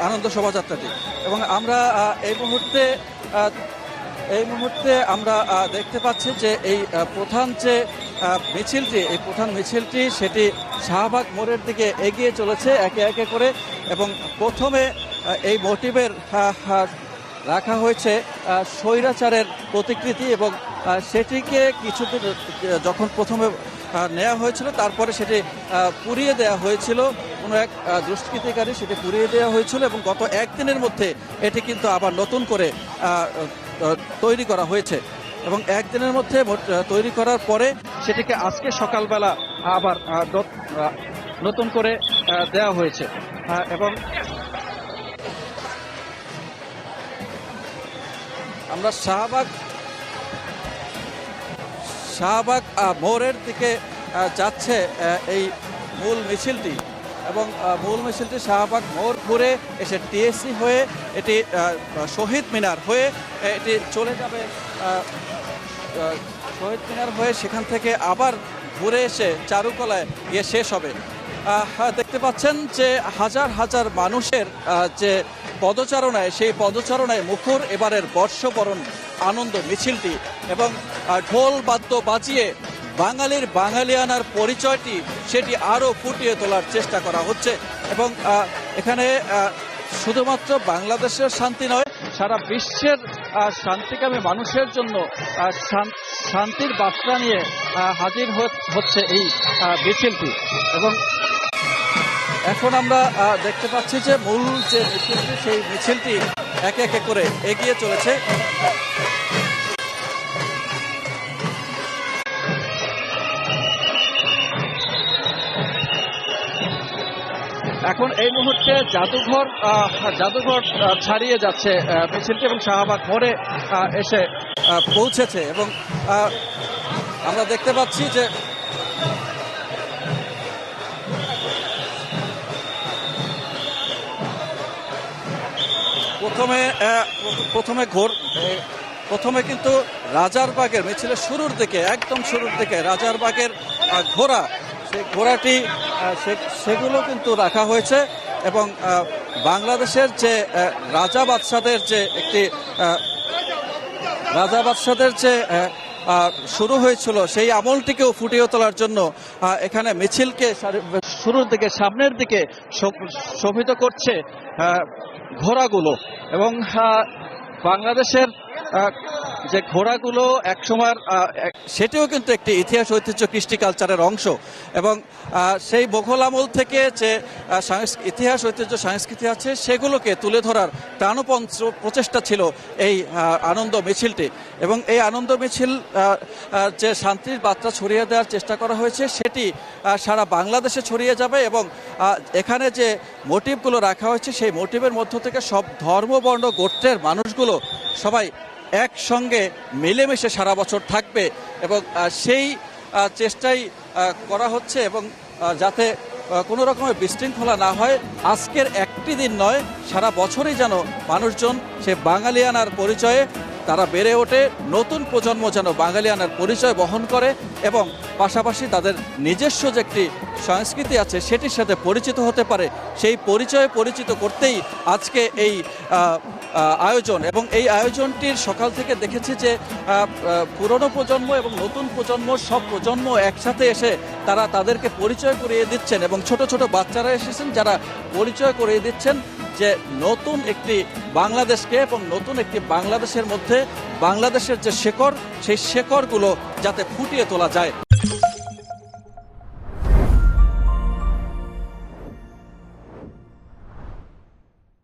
আনন্দ শোভাযাত্রাটি। এবং আমরা এই মুহূর্তে আমরা দেখতে পাচ্ছি যে এই প্রধান যে প্রধান মিছিলটি সেটি শাহবাগ মোড়ের দিকে এগিয়ে চলেছে একে একে করে। এবং প্রথমে এই মোটিভের রাখা হয়েছে স্বৈরাচারের প্রতিকৃতি, এবং সেটিকে কিছুদিন যখন প্রথমে নেওয়া হয়েছিল তারপরে সেটি পুড়িয়ে দেওয়া হয়েছিল, কোনো এক দুষ্কৃতিকারী সেটি পুড়িয়ে দেওয়া হয়েছিল, এবং গত একদিনের মধ্যে এটি কিন্তু আবার নতুন করে তৈরি করা হয়েছে। এবং একদিনের মধ্যে তৈরি করার পরে সেটিকে আজকে সকালবেলা আবার নতুন করে দেওয়া হয়েছে। এবং আমরা শাহবাগ মোড়ের দিকে যাচ্ছে এই মূল মিছিলটি, এবং মূল মিছিলটি শাহবাগ মোড় ঘুরে এসে টিএসসি হয়ে এটি শহীদ মিনার হয়ে এটি চলে যাবে শহীদ মিনার হয়ে, সেখান থেকে আবার ঘুরে এসে চারুকলায় গিয়ে শেষ হবে। দেখতে পাচ্ছেন যে হাজার হাজার মানুষের যে পদচারণায়, সেই পদচারণায় মুখর এবারের বর্ষবরণ আনন্দ মিছিলটি। এবং ঢোল বাদ্য বাজিয়ে বাঙালির বাঙালিয়ানার পরিচয়টি সেটি আরও ফুটিয়ে তোলার চেষ্টা করা হচ্ছে। এবং এখানে শুধুমাত্র বাংলাদেশের শান্তি নয়, সারা বিশ্বের শান্তিকামী মানুষের জন্য শান্তির বার্তা নিয়ে হাজির হচ্ছে এই মিছিলটি। এবং এখন আমরা দেখতে পাচ্ছি যে মূল যে মিছিলটি, সেই মিছিলটি একে একে করে এগিয়ে চলেছে। এখন এই মুহূর্তে জাদুঘর ছাড়িয়ে যাচ্ছে মিছিলটি, এবং শাহবাগ মোড়ে এসে পৌঁছেছে। এবং আমরা দেখতে পাচ্ছি যে প্রথমে কিন্তু রাজারবাগের মিছিলের একদম শুরুর দিকে রাজারবাগের ঘোড়া, সেই ঘোড়াটি সেগুলো কিন্তু রাখা হয়েছে। এবং বাংলাদেশের যে রাজা বাদশাদের যে শুরু হয়েছিল সেই আমলটিকেও ফুটিয়ে তোলার জন্য এখানে মিছিলকে শুরুর দিকে সামনের দিকে শোভিত করছে ঘোড়াগুলো। এবং বাংলাদেশের যে ঘোড়াগুলো একসময় সেটিও কিন্তু একটি ইতিহাস ঐতিহ্য কৃষ্টি কালচারের অংশ। এবং সেই মোঘল আমল থেকে যে ইতিহাস ঐতিহ্য সংস্কৃতি আছে সেগুলোকে তুলে ধরার প্রাণপণ প্রচেষ্টা ছিল এই আনন্দ মিছিলটি। এবং এই আনন্দ মিছিল যে শান্তির বার্তা ছড়িয়ে দেওয়ার চেষ্টা করা হয়েছে সেটি সারা বাংলাদেশে ছড়িয়ে যাবে। এবং এখানে যে মোটিভগুলো রাখা হয়েছে সেই মোটিভের মধ্য থেকে সব ধর্ম বর্ণ গোত্রের মানুষগুলো সবাই একসঙ্গে মিলেমিশে সারা বছর থাকবে, এবং সেই চেষ্টাই করা হচ্ছে। এবং যাতে কোনো রকমের বিশৃঙ্খলা না হয়, আজকের একটি দিন নয়, সারা বছরই যেন মানুষজন সে বাঙালিয়ানার পরিচয়ে তারা বেড়ে ওঠে, নতুন প্রজন্ম যেন বাঙালিয়ানার পরিচয় বহন করে, এবং পাশাপাশি তাদের নিজস্ব যে একটি সংস্কৃতি আছে সেটির সাথে পরিচিত হতে পারে। সেই পরিচয়ে পরিচিত করতেই আজকে এই আয়োজন। এবং এই আয়োজনটির সকাল থেকে দেখেছি যে পুরনো প্রজন্ম এবং নতুন প্রজন্ম, সব প্রজন্ম একসাথে এসে তারা তাদেরকে পরিচয় করিয়ে দিচ্ছেন, এবং ছোট ছোট বাচ্চারা এসেছেন যারা পরিচয় করিয়ে দিচ্ছেন যে নতুন একটি বাংলাদেশকে, এবং নতুন একটি বাংলাদেশের মধ্যে বাংলাদেশের যে শেকড়, সেই শেকড়গুলো যাতে ফুটিয়ে তোলা যায়।